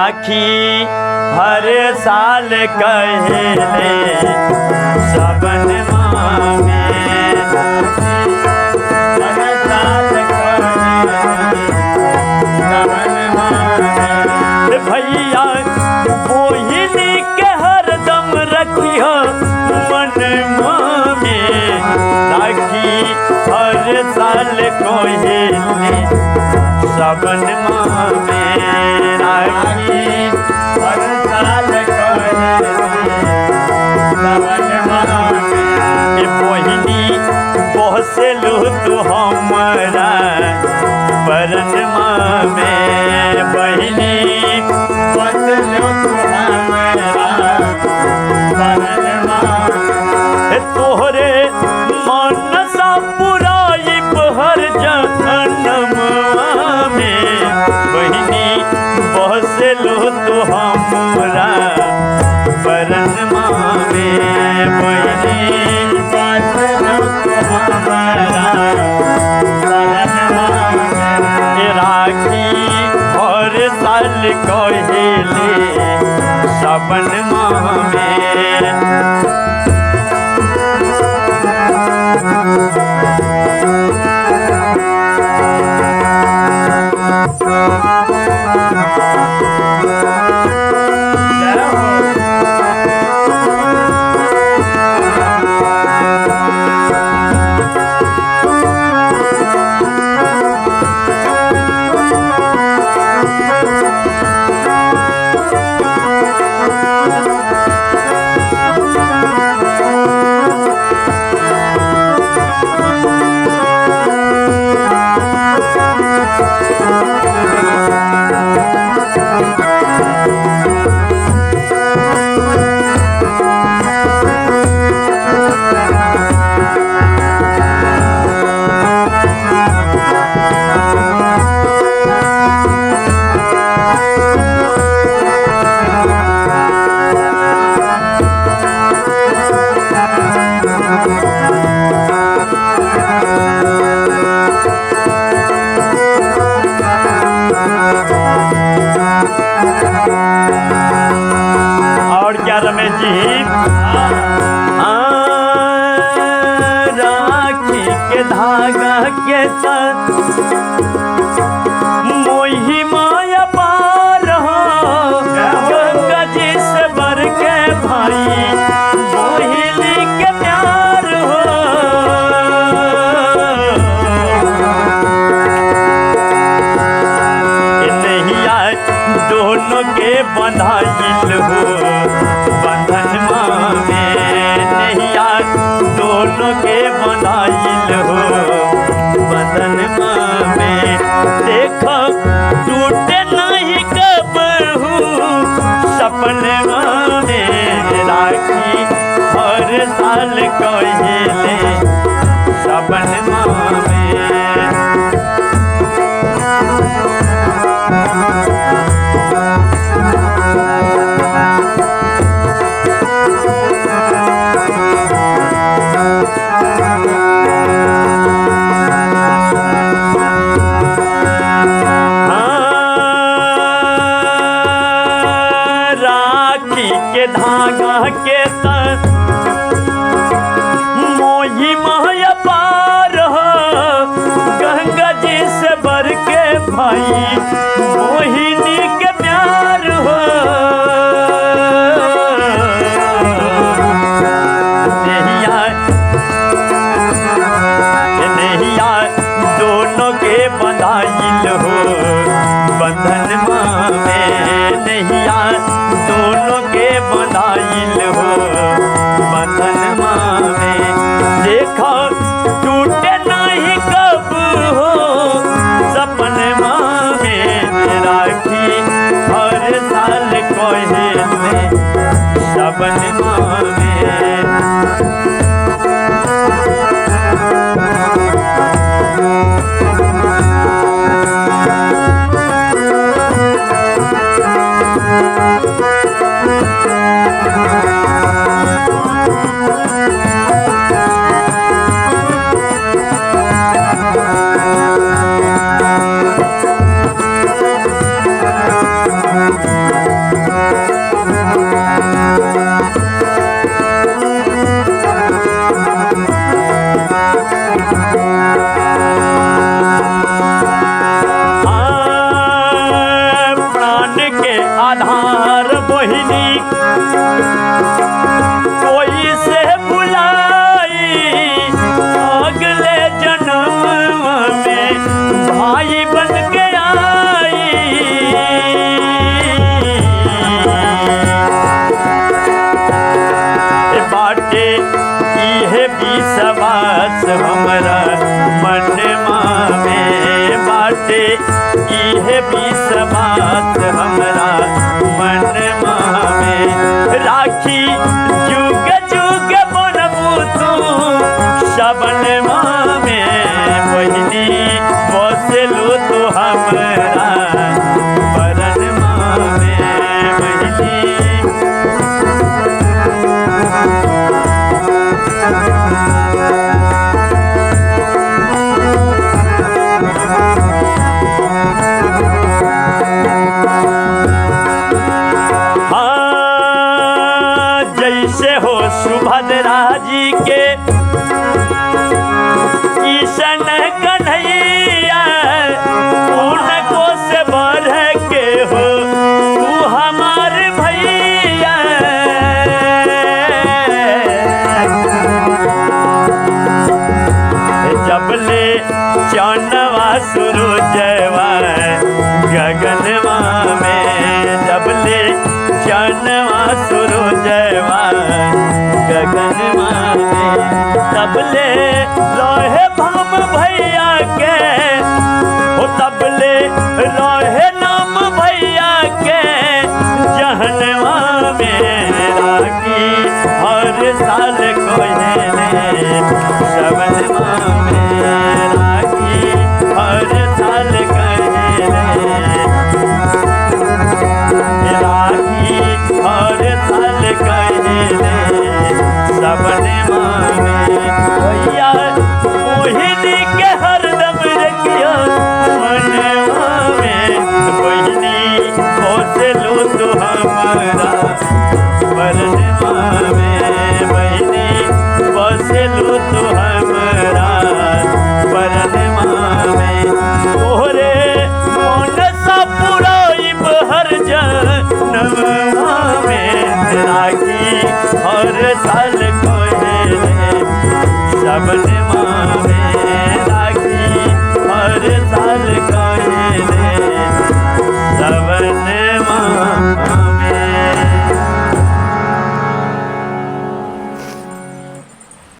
राखी हर साल कहेले सबन में हर साल कहेले भैया बोहिनी के हरदम रखियो मन में राखी हर साल कहेले सबन में राखी हर साल कहेले सबन में बहिनी बहसेलू तू हमारा बरन में बहिनी बहसेलू तू हमारा बरन में तोहरे मन सा पुराई हर जन्म में बहिनी बहसेलू तू हमरा बरन में बहिनी बहसेलू तू हमरा बरन में राखी हर साल कहेले सबन में और क्या रमेश जी राखी के धागा के साथ मोही माया पार हो गंगा जी से बर के भाई मोहिनी के प्यार हो नैया दोनों के बंधाइल हो बंधन में नैया दोनों के बंधाइल हो बंधन में देखो टूटे नहीं कब सपन में राखी हर साल कहेले सबन में के धागा के साथ मोही माया पार हो गंगा जी से बर के भाई मोहिनी के प्यार हो नैया दोनों के बंधाइल हो बंधन में नैया दोनों के बंधाइल हो बंधन में देखो टूटे नहीं कब हो सपन में राखी हर साल कहेले सबन में प्राण के आधार बहिनी कोई से बुलाई अगले जन्म में भाई बन के आई बाटे इहे विश्वास हमरा मनमा में बाटे इहे विश्वास हमरा मनमा में राखी जुग जुग बनबू तू सबनमा में बहिनी बसलू तू हमरा परनमा में बहिनी जैसे हो सुभद्रा जी के किशन कन्हैया उनको से बढ़ के हो तू हमारे भैया जबले चनवा सूरजवा गगनवा में जबले चनवा सूरजवा गगनवा में तबले लोहे भाम भैया के हो तबले लोहे नाम भैया के जहनवा में राखी हर साल कोयले सबनवा में राखी हर साल कहले राखी हर साल कहले सबनवा में भैया मोहिनी के हरदम रखिया मनवा में बहिनी खोसलू तू हमारा